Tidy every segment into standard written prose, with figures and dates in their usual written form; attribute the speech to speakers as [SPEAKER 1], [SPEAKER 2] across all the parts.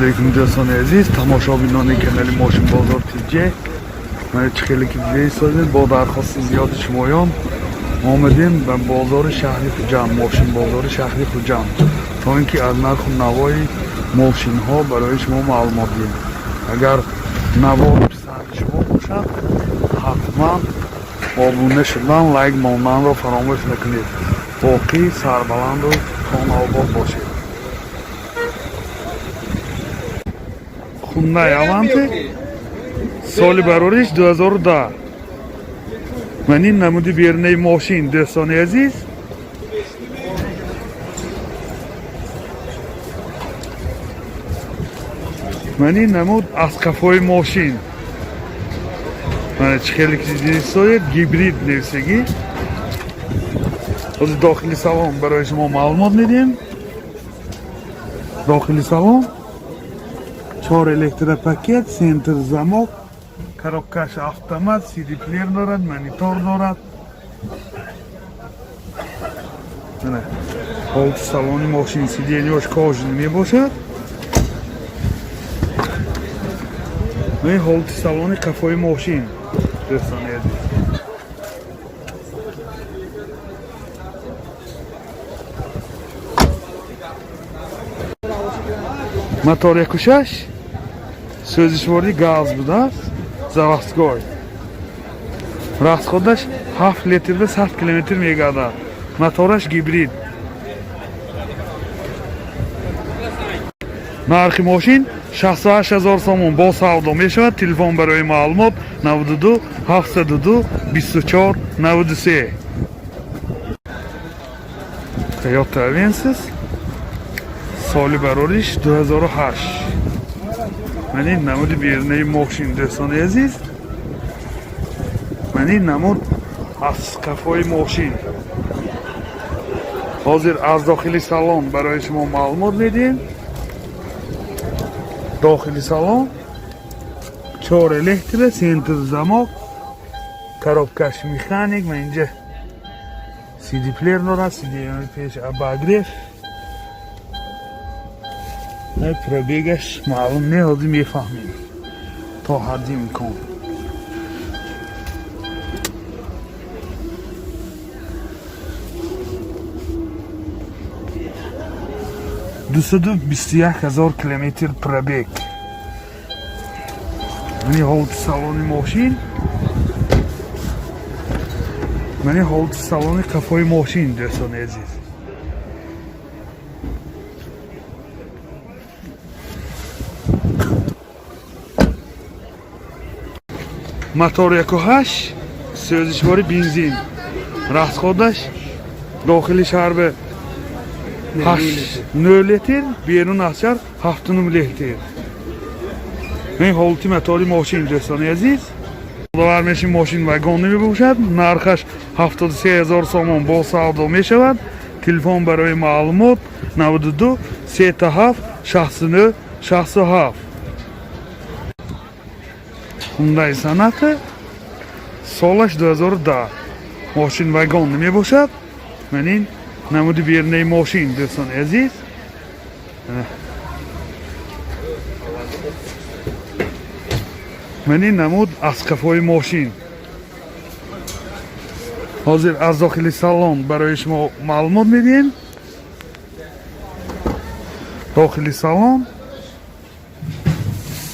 [SPEAKER 1] علیکم دوستان عزیز، تماشابینان کانال ماشین بازار تیجه. من خیلی دیگه سازیم با درخواست زیاد شمایان آمدیم به بازار شهری خوجند، ماشین بازار شهری خوجند، تا اینکه از نرخ و نوای ماشین ها برای شما معلومات دهیم. اگر نوای پسند شما باشد حتما آبونه شدن، لایک ماندن را فراموش نکنید. باقی سربلند و خانه آباد باشید. Hyundai Avante سال برارش 2010. من این نمودی بیرنه ماشین دوستان عزیز. من این نمود از کفای ماشین. من خیلی چیزی سوید گیبرید نویسگی. از داخلی سالن برای شما معلومات میدیم. داخلی سالن 4 الکتر پاکت، سنتر زمک، коробкаш автомат، CD плеер دارد، مانیتور دارد. نه حالت سالن ماشین سیدینیش کاژن می باشد. نه حالت سالن کفای ماشین دوستان عزیز. мотор 1.6 سوزشواری گاز بوده است، заводской. расходаш 7 لیتر به 100 کیلومتر میگردد. موتورش گیبرید. نرخ ماشین 68000 سوم با سودا میشود. تلفن برای معلومات 92 702 24 93. Toyota Avensis سالی برارش 2008. من این نمود بیرنه ماشین دوستان عزیز. من این نمود از کفای ماشین. حاضر از داخلی سالن برای شما معلومات میدیم. داخلی سالن 4 الکتر، سنتر زمک، коробкаш مکانیک. من اینجا CD پلیر دارد، CD پیش اباگریف. پرابیگش معلوم نه، حاضر میفهمیم تا حدی میکن. دوستو 21000 کیلومتر پرابیگ. منی حالت سالن ماشین. منی حالت سالن کفای ماشین دوستان عزیز. мотор 1.8 سوزشواری بنزین. расходаш داخلی شهر به 9 لیتر، بیرون از شهر 7.9 لیتر. این حالتی موتوری ماشین دوستان عزیز. داور میشین ماشین واگن نمی باشد. نرخش 73000 سوم با سودا می شود. تلفن برای معلومات 92 37 69 67. Hyundai Sonata سالش 2010. ماشین واگن نمی باشد. من این نمود بیرنه ماشین دوستان عزیز. من این نمود از کفای ماشین. حاضر از داخلی سالن برای شما معلومات میدیم. داخلی سالن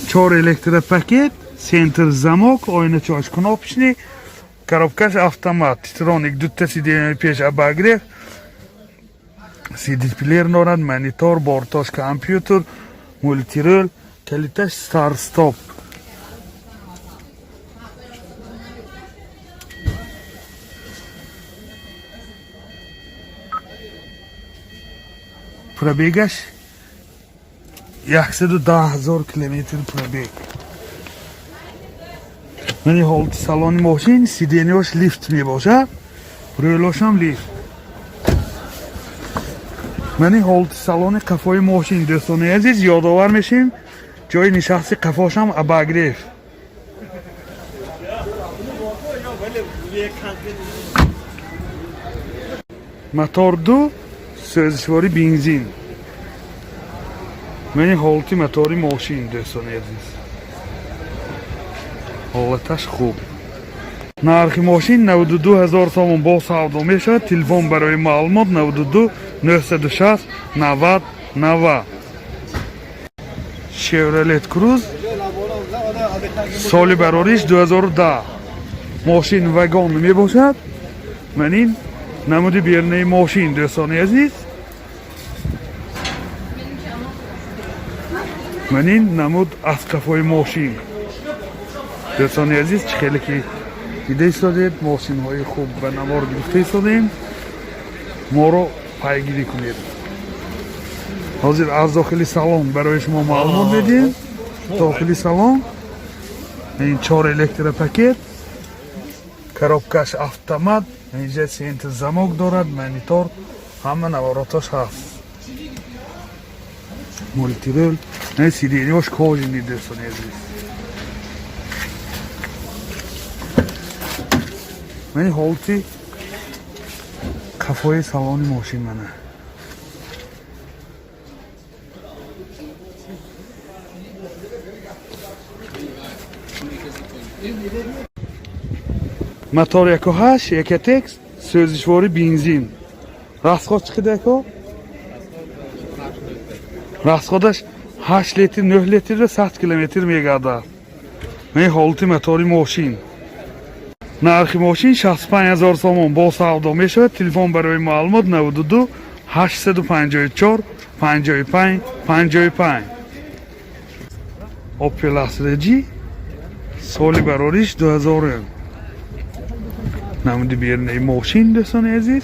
[SPEAKER 1] 4 الکتر پاکت، سنتر زمک، oynachoch кнопочный, коробкаш автомат, титроник, дutta CD پیش اباگریف، CD плеер دارد، مانیتور، بارتاش کامپیوتر، مولتیرول، کلیتاش ستار استاپ. پرابیگش 110000 کیلومتر پرابیگ. من حالت سالن ماشین سیدینیش لیفت می باشد. رولش هم لیفت. من حالت سالن کفای ماشین دوستان عزیز یادآور میشیم. جای نشستی کفاش هم اباگریف. موتور 2 سوزشواری بنزین. من حالتی موتوری ماشین دوستان عزیز، حالتش خوب. نرخ ماشین 92,000 تومان با سودا میشود. تلفن برای معلومات 92 960 90 90. شورلت کروز سال براریش 2010. ماشین وگان می باشد. من این نمود بیرنه ماشین دوستان عزیز، من این نمود از کفای ماشین دوستان عزیز. خیلی که دیده ایستادید، ماشین های خوب و نوار گرفته ایستادیم، ما رو پیگیری کنید. حاضر از داخلی سالن برای شما معلومات بدیم. داخلی سالن این 4 الکتر پاکت، коробкаш автомат، اینجا سینت زمک دارد، مانیتور، همه نواراتش هست. مولتیرول، نه سیدینیوش کاجینی دوستان عزیز. من حالتی کفای سالن ماشین منه. мотор 1.8 1.x سوزشواری بنزین. راسخود چقدر که؟ راسخودش 8 لیتر 9 لیتر و 100 کیلومتر میگرده. من حالتی موتوری ماشین. نرخ ماشین 65,000 تومان با سودا میشود. تلفن برای معلومات 92 854 55 55. اوپل استرجی سالی براریش 2000. نمود بیرنه ماشین دوستان عزیز.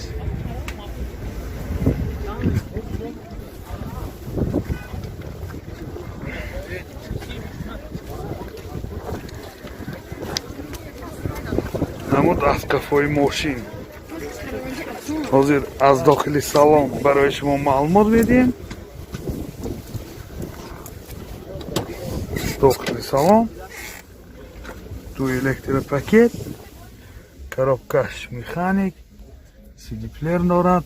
[SPEAKER 1] نمود از کفای ماشین. حاضر از داخل سالن برای شما معلومات بدیم. داخل سالن 2 الکتر پاکت، коробкаш механик, CD плеер дорад.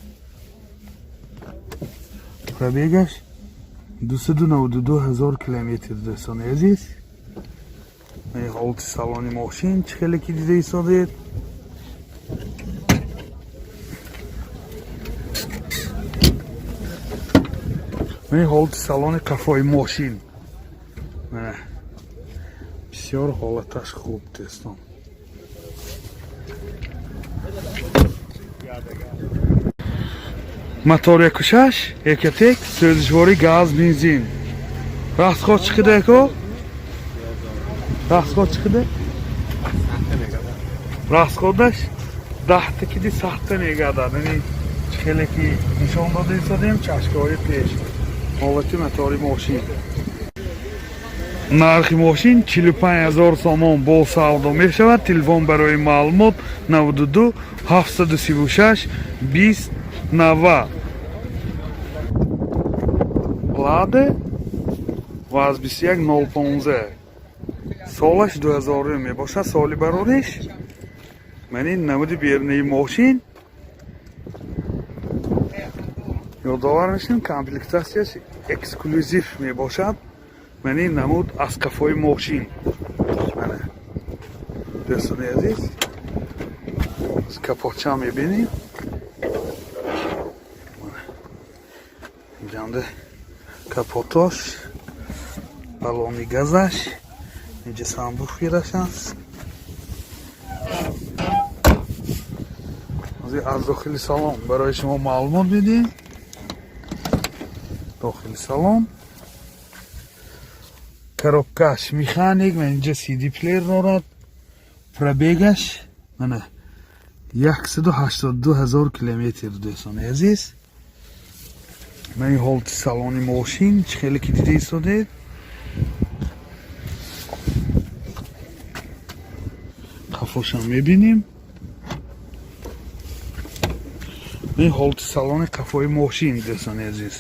[SPEAKER 1] Пробегаш 292,000 километр دوستان عزیز. این حالت سالن ماشین خیلی که دیده ایستادید. این حالت سالن کفای ماشین بسیار حالتش خوب دوستان. мотор 1.6 1.x سوزشواری گاز بنزین. راسخود چقدر که؟ راسخود چقدر؟ راسخودش 10 تکیدی سخته میگردد. یعنی خیلی که نشان داده ایستادیم چشکه های پیش. حالتی موتوری ماشین. نرخ ماشین 45,000 تومان با سودا میشود. تلفن برای معلومات 92 736 20 90. لاده واز 21 015. سالش 2000 می باشد. سالی براریش من این نمود بیرنه ماشین یادآور میشیم. کامپلکتاسیش اکسکلوزیو می باشد. من این نمود از کفای ماشین منه دوستان عزیز. از کپاچه هم میبینیم. اینجا کپوتاش، بالونی گازش، اینجا صندوق گیرش هست. از داخل سالن برای شما معلومات میدیم. داخل سالن коробкаш механик، من اینجا CD پلیر دارد. پرابگش من 182,000 کیلومتر دوستان عزیز. من این حالت سالن ماشین خیلی که دیده ایستادید. کفاش هم میبینیم. این حالت سالن کفای ماشین دوستان عزیز.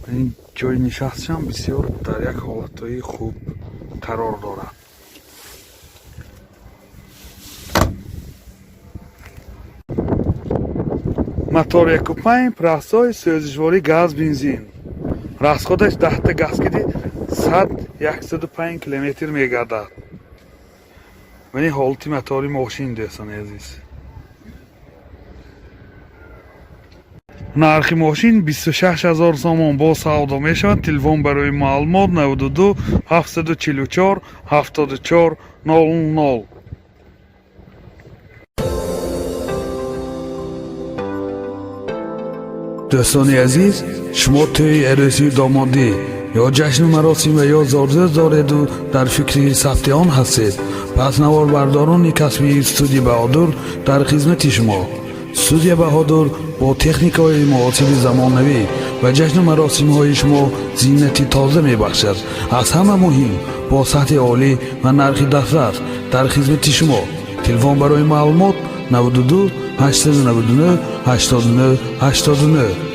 [SPEAKER 1] این جای نشستشم بسیار در یک حالتهای خوب قرار دارد. мотор 1.5 پرستای سوزشواری گاز بنزین. расходаш 10 та газгири 100-105 километр мегардад. Вани ҳолати матори мошин дестани азиз. нархи мошин 26 000 сомон бо савдо мешавад. телефон барои маълумот 92 744 74 00. дӯстони азиз, шумо тӯи арӯсии домодӣ ё ҷашну маросим ва ё зорза дореду дар фикри сабти он ҳастед? пас наворбардорони касби студияи баҳодур дар хизмати шумо. студияи баҳодур бо техникаҳои муосири замонавӣ ва ҷашну маросимҳои шумо зиннати тоза мебахшад. аз ҳама муҳим, бо сатҳи олӣ ва нархи дафтар дар хизмати шумо. телефон барои маълумот 92 899 89 89.